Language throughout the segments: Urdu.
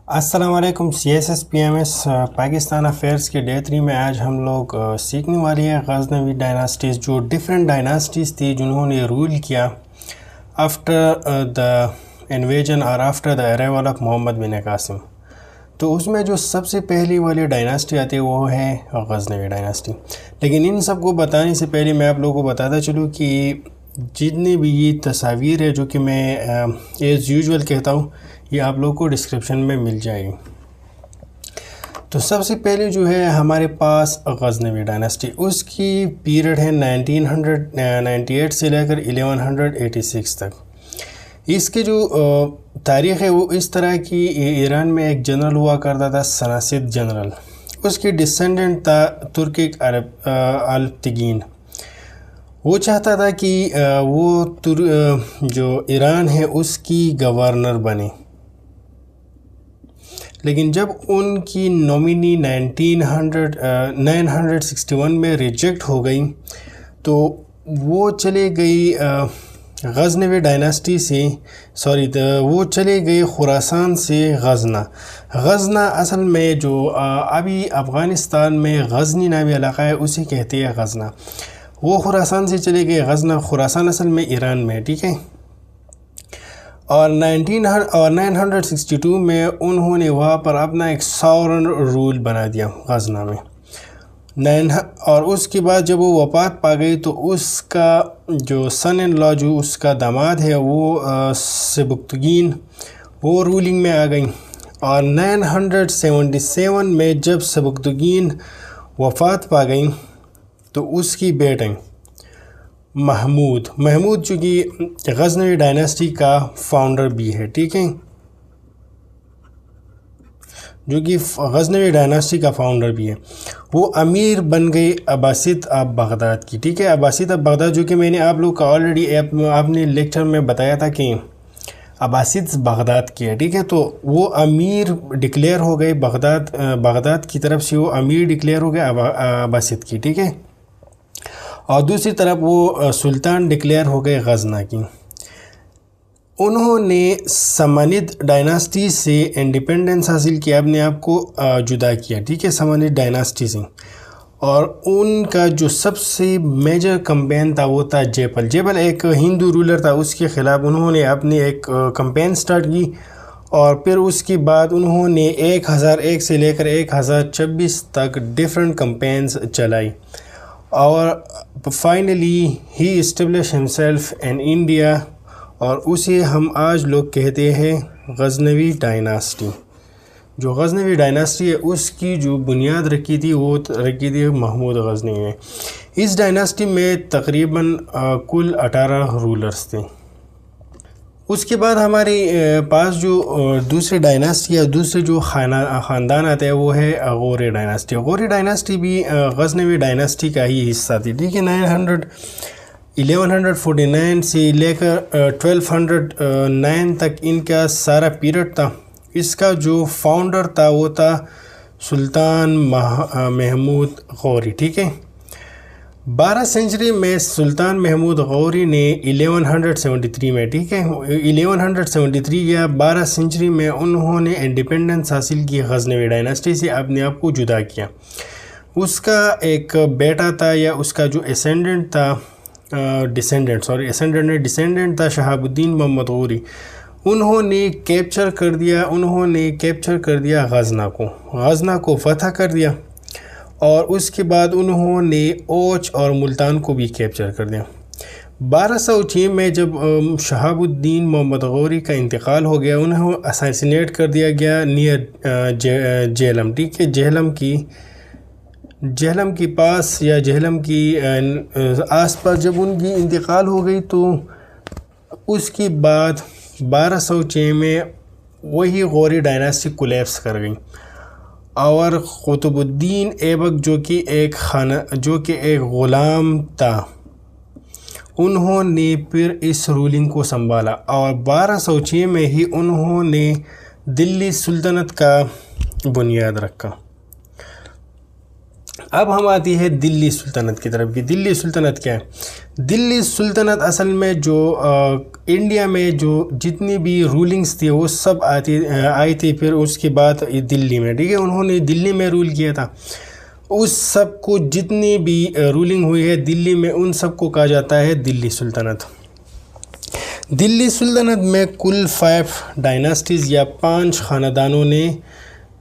السلام علیکم CSSPMS پاکستان افیئرس کے ڈے 3 میں آج ہم لوگ سیکھنے والے ہیں غزنوی ڈائناسٹیز، جو ڈیفرنٹ ڈائناسٹیز تھی جنہوں نے رول کیا آفٹر دا انویژن اور آفٹر دا ارائیول آف محمد بن قاسم۔ تو اس میں جو سب سے پہلی والی ڈائناسٹی آتی ہے وہ ہے غزنوی ڈائناسٹی۔ لیکن ان سب کو بتانے سے پہلے میں آپ لوگوں کو بتاتا چلوں کہ جتنی بھی یہ تصاویر ہے جو کہ میں ایز یوزول کہتا ہوں، یہ آپ لوگوں کو ڈسکرپشن میں مل جائے گی۔ تو سب سے پہلے جو ہے ہمارے پاس غزنوی ڈائناسٹی، اس کی پیریڈ ہے 1998 سے لے کر 1186 تک۔ اس کے جو تاریخ ہے وہ اس طرح کی، ایران میں ایک جنرل ہوا کرتا تھا سناسد جنرل، اس کی ڈسینڈنٹ تھا ترکک الپتگین۔ وہ چاہتا تھا کہ وہ جو ایران ہے اس کی گورنر بنے، لیکن جب ان کی نومینی 961 میں ریجیکٹ ہو گئی تو وہ چلے گئی غزنوی ڈائناسٹی سے، وہ چلے گئے خراسان سے غزنہ اصل میں جو ابھی افغانستان میں غزنی نامی علاقہ ہے اسے کہتے ہیں غزنہ۔ وہ خراسان سے چلے گئے غزنہ، خراسان اصل میں ایران میں، ٹھیک ہے۔ اور 962 میں انہوں نے وہاں پر اپنا ایک ساورن رول بنا دیا غزنہ میں۔ اور اس کے بعد جب وہ وفات پا گئی تو اس کا جو سن ان لا، جو اس کا داماد ہے، وہ سبکتگین، وہ رولنگ میں آ گئی۔ اور 977 میں جب سبکتگین وفات پا گئی تو اس کی بیٹے محمود چونکہ غزنوی ڈائناسٹی کا فاؤنڈر بھی ہے، ٹھیک ہے، جو کہ غزنوی ڈائناسٹی کا فاؤنڈر بھی ہے، وہ امیر بن گئے عباسد آف بغداد کی، ٹھیک ہے۔ عباسد آف بغداد، جو کہ میں نے آپ لوگ کا آلریڈی آپ نے لیکچر میں بتایا تھا کہ عباسد بغداد کی ہے، ٹھیک ہے۔ تو وہ امیر ڈکلیئر ہو گئے، بغداد کی طرف سے وہ امیر ڈکلیئر ہو گئے عباسد کی، ٹھیک ہے۔ اور دوسری طرف وہ سلطان ڈکلیئر ہو گئے غزنہ کی۔ انہوں نے سمانید ڈائناسٹی سے انڈیپینڈنس حاصل کیا، اپنے آپ کو جدا کیا، ٹھیک ہے، سمانید ڈائناسٹی سے۔ اور ان کا جو سب سے میجر کمپین تھا وہ تھا جیپل ایک ہندو رولر تھا، اس کے خلاف انہوں نے اپنی ایک کمپین سٹارٹ کی۔ اور پھر اس کے بعد انہوں نے 1001 سے لے کر 1026 تک ڈیفرنٹ کمپینز چلائی، اور finally he establish himself in India, اور اسے ہم آج لوگ کہتے ہیں غزنوی ڈائناسٹی۔ جو غزنوی ڈائناسٹی ہے اس کی جو بنیاد رکھی تھی وہ رکھی تھی محمود غزنوی نے۔ اس ڈائناسٹی میں تقریباً کل 18 رولرز تھے۔ اس کے بعد ہمارے پاس جو دوسری ڈائناسٹی یا دوسرے جو خاندان آتے ہیں وہ ہے غوری ڈائناسٹی۔ غوری ڈائناسٹی بھی غزنوی ڈائناسٹی کا ہی حصہ تھی، ٹھیک ہے۔ 1149 سے لے کر 1209 تک ان کا سارا پیریڈ تھا۔ اس کا جو فاؤنڈر تھا وہ تھا سلطان محمود غوری، ٹھیک ہے۔ 12 سینچری میں سلطان محمود غوری نے 1173 میں، ٹھیک ہے، 1173 یا 12 سینچری میں انہوں نے انڈیپینڈنس حاصل کی غزنوی ڈائناسٹی سے، اپنے آپ کو جدا کیا۔ اس کا ایک بیٹا تھا یا اس کا جو ڈیسینڈنٹ تھا شہاب الدین محمد غوری۔ انہوں نے کیپچر کر دیا غزنہ کو فتح کر دیا، اور اس کے بعد انہوں نے اوچ اور ملتان کو بھی کیپچر کر دیا۔ 1206 میں جب شہاب الدین محمد غوری کا انتقال ہو گیا، انہیں اساسینیٹ کر دیا گیا نیئر جہلم، ٹھیک ہے، جہلم کے پاس یا جہلم کی آس پاس جب ان کی انتقال ہو گئی تو اس کے بعد 1206 میں وہی غوری ڈائناسٹی کولیپس کر گئی، اور قطب الدین ایبک جو کہ ایک غلام تھا، انہوں نے پھر اس رولنگ کو سنبھالا، اور 1206 میں ہی انہوں نے دلی سلطنت کا بنیاد رکھا۔ اب ہم آتی ہے دلی سلطنت کی طرف کی. دلی سلطنت کیا ہے؟ دلی سلطنت اصل میں جو انڈیا میں جو جتنی بھی رولنگز تھی وہ سب آئی تھی پھر اس کے بعد دلی میں. ٹھیک ہے, انہوں نے دلی میں رول کیا تھا. اس سب کو جتنی بھی رولنگ ہوئی ہے دلی میں ان سب کو کہا جاتا ہے دلی سلطنت. دلی سلطنت میں کل 5 ڈائناسٹیز یا 5 خاندانوں نے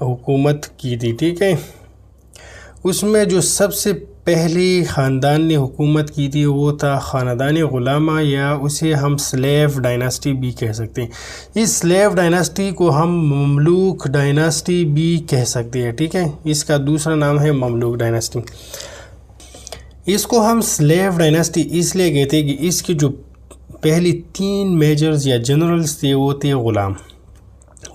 حکومت کی تھی. ٹھیک ہے, اس میں جو سب سے پہلی خاندان نے حکومت کی تھی وہ تھا خاندان غلامہ, یا اسے ہم سلیو ڈائناسٹی بھی کہہ سکتے ہیں. اس سلیو ڈائناسٹی کو ہم مملوک ڈائناسٹی بھی کہہ سکتے ہیں. ٹھیک ہے, اس کا دوسرا نام ہے مملوک ڈائناسٹی. اس کو ہم سلیو ڈائناسٹی اس لیے کہتے ہیں کہ اس کی جو پہلی 3 میجرز یا جنرلز تھے وہ تھے غلام.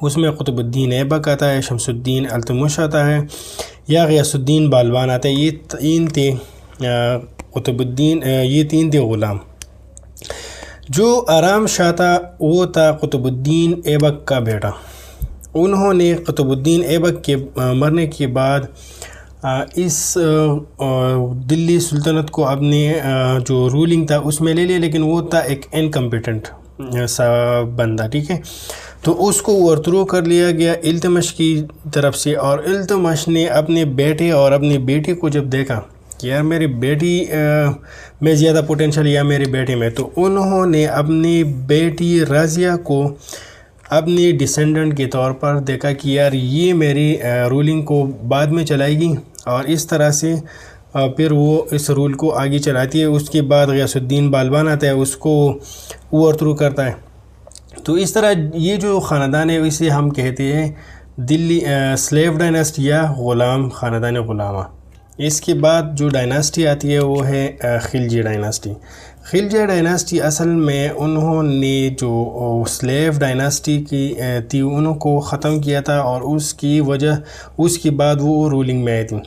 اس میں قطب الدین ایبک آتا ہے, شمس الدین التمش آتا ہے, یا غیاث الدین بالبان آتا ہے. یہ 3 تھے قطب الدین, یہ 3 تھے غلام. جو آرام شاہ تھا وہ تھا قطب الدین ایبک کا بیٹا. انہوں نے قطب الدین ایبک کے مرنے کے بعد اس دلی سلطنت کو اپنے جو رولنگ تھا اس میں لے لیا, لیکن وہ تھا ایک انکمپیٹنٹ سا بندہ. ٹھیک ہے, تو اس کو اوورتھرو کر لیا گیا التمش کی طرف سے, اور التمش نے اپنے بیٹے اور اپنی بیٹی کو جب دیکھا کہ یار میری بیٹی میں زیادہ پوٹینشل یا میری بیٹی میں, تو انہوں نے اپنی بیٹی رازیہ کو اپنی ڈیسینڈنٹ کے طور پر دیکھا کہ یار یہ میری رولنگ کو بعد میں چلائے گی, اور اس طرح سے پھر وہ اس رول کو آگے چلاتی ہے. اس کے بعد غیاث الدین بالبان آتا ہے, اس کو اوورتھرو کرتا ہے. تو اس طرح یہ جو خاندان ہے اسے ہم کہتے ہیں دلی سلیو ڈائناسٹی یا غلام خاندان غلامہ. اس کے بعد جو ڈائناسٹی آتی ہے وہ ہے خلجی ڈائناسٹی. خلجی ڈائناسٹی اصل میں انہوں نے جو سلیو ڈائناسٹی کی تھی انہوں کو ختم کیا تھا, اور اس کی وجہ اس کے بعد وہ رولنگ میں آئی تھی.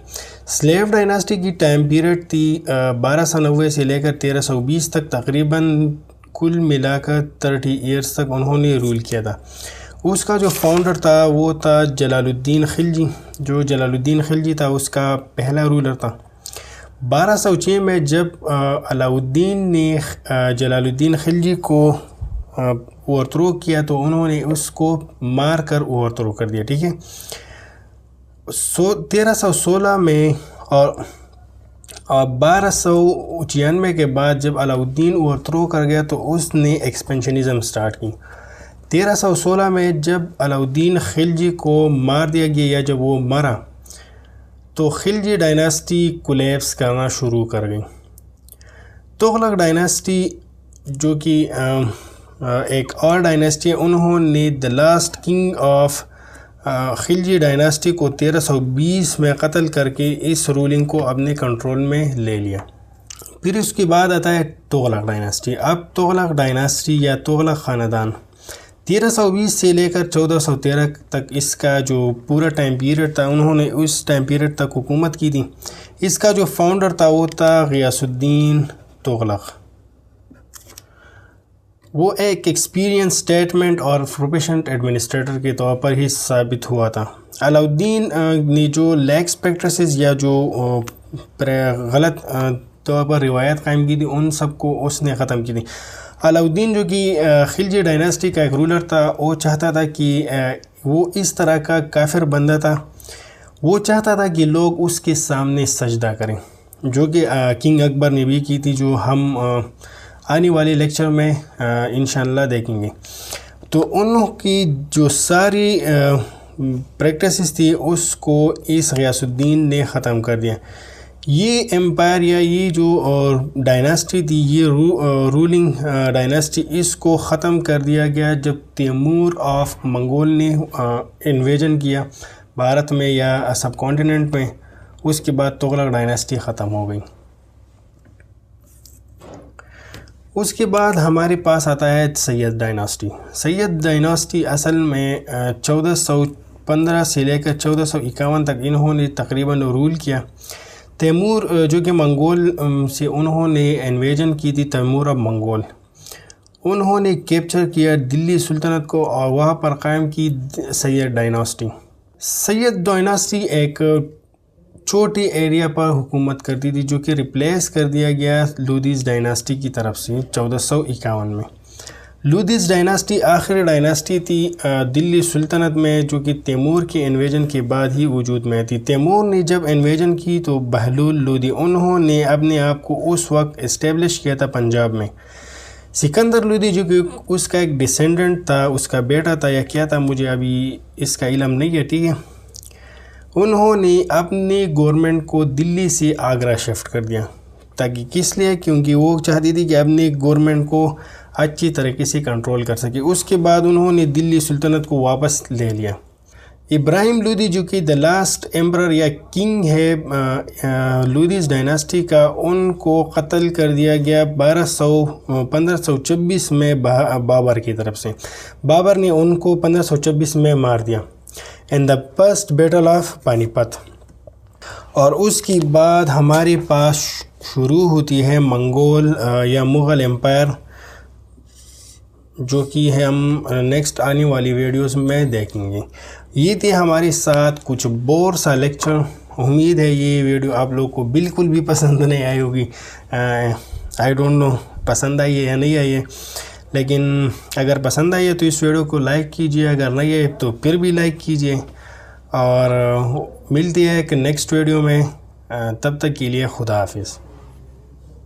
سلیو ڈائناسٹی کی ٹائم پیریڈ تھی 1290 سے لے کر 1320 تک, تقریباً کل ملا کر 30 ایئرس تک انہوں نے رول کیا تھا. اس کا جو فاؤنڈر تھا وہ تھا جلال الدین خلجی. جو جلال الدین خلجی تھا اس کا پہلا رولر تھا. 1206 میں جب علاؤالدین نے جلال الدین خلجی کو اوورتھرو کیا تو انہوں نے اس کو مار کر اوورتھرو کر دیا. ٹھیک ہے, 1316 میں اور 1296 کے بعد جب علاؤالدین اوورتھرو کر گیا تو اس نے ایکسپینشنزم سٹارٹ کی. 1316 میں جب علاؤالدین خلجی کو مار دیا گیا یا جب وہ مرا تو خلجی ڈائناسٹی کولیپس کرنا شروع کر گئی. تغلق ڈائناسٹی جو کہ ایک اور ڈائناسٹی ہے, انہوں نے the last king of Khilji dynasty کو 1320 میں قتل کر کے اس رولنگ کو اپنے کنٹرول میں لے لیا. پھر اس کے بعد آتا ہے تغلق ڈائناسٹی. اب تغلق ڈائناسٹی یا تغلق خاندان 1320 سے لے کر 1413 تک اس کا جو پورا ٹائم پیریڈ تھا انہوں نے اس ٹائم پیریڈ تک حکومت کی تھی. اس کا جو فاؤنڈر تھا وہ تھا غیاث الدین تغلق. وہ ایک ایکسپیرینس اسٹیٹمنٹ اور پروفیشنل ایڈمنسٹریٹر کے طور پر ہی ثابت ہوا تھا. علاؤالدین نے جو لیکس پریکٹسز یا جو غلط طور پر روایت قائم کی تھی ان سب کو اس نے ختم کی تھی. علاؤالدین جو کہ خلجی ڈائناسٹی کا ایک رولر تھا, وہ چاہتا تھا کہ وہ اس طرح کا کافر بندہ تھا, وہ چاہتا تھا کہ لوگ اس کے سامنے سجدہ کریں, جو کہ کنگ اکبر نے بھی کی تھی, جو ہم آنے والے لیکچر میں انشاءاللہ دیکھیں گے. تو ان کی جو ساری پریکٹسز تھی اس کو اس غیاث الدین نے ختم کر دیا. یہ امپائر یا یہ جو ڈائناسٹی تھی, یہ رولنگ ڈائناسٹی, اس کو ختم کر دیا گیا جب تیمور آف منگول نے انویژن کیا بھارت میں یا سب کانٹیننٹ میں. اس کے بعد تغلق ڈائناسٹی ختم ہو گئی. اس کے بعد ہمارے پاس آتا ہے سید ڈائناسٹی. سید ڈائناسٹی اصل میں 1415 سے لے کر 1451 تک انہوں نے تقریباً رول کیا. تیمور جو کہ منگول سے انہوں نے انویژن کی تھی, تیمور آف منگول, انہوں نے کیپچر کیا دلی سلطنت کو اور وہاں پر قائم کی سید ڈائناسٹی. سید ڈائناسٹی ایک چھوٹی ایریا پر حکومت کرتی تھی، جو کہ ریپلیس کر دیا گیا لودھیز ڈائناسٹی کی طرف سے 1451 میں۔ لودھیز ڈائناسٹی آخری ڈائناسٹی تھی دلی سلطنت میں، جو کہ تیمور کے انویژن کے بعد ہی وجود میں تھی۔ تیمور نے جب انویژن کی تو بہلول لودھی انہوں نے اپنے آپ کو اس وقت اسٹیبلش کیا تھا پنجاب میں۔ سکندر لودھی جو کہ اس کا ایک ڈیسینڈنٹ تھا، اس کا بیٹا تھا یا کیا تھا، مجھے ابھی اس کا علم نہیں ہے، ٹھیک ہے، انہوں نے اپنی گورنمنٹ کو دلی سے آگرہ شفٹ کر دیا، تاکہ کس لیے؟ کیونکہ وہ چاہتی تھی کہ اپنی گورنمنٹ کو اچھی طریقے سے کنٹرول کر سکے۔ اس کے بعد انہوں نے دلی سلطنت کو واپس لے لیا۔ ابراہیم لودھی جو کہ دا لاسٹ ایمپرر یا کنگ ہے لودھیز ڈائناسٹی کا، ان کو قتل کر دیا گیا 1526 میں بابر کی طرف سے۔ بابر نے ان کو 1526 میں مار دیا ان دا فرسٹ بیٹل آف پانی پت۔ اور اس کے بعد ہمارے پاس شروع ہوتی ہے منگول یا مغل امپائر، جو کہ ہم نیکسٹ آنے والی ویڈیوز میں دیکھیں گے۔ یہ تھے ہمارے ساتھ کچھ بور سا لیکچر۔ امید ہے یہ ویڈیو آپ لوگ کو بالکل بھی پسند نہیں آئی ہوگی، آئی ڈونٹ نو پسند آئی ہے یا نہیں آئی ہے، لیکن اگر پسند آئی ہے تو اس ویڈیو کو لائک کیجئے، اگر نہیں ہے تو پھر بھی لائک کیجئے، اور ملتی ہے کہ نیکسٹ ویڈیو میں۔ تب تک کے لیے خدا حافظ۔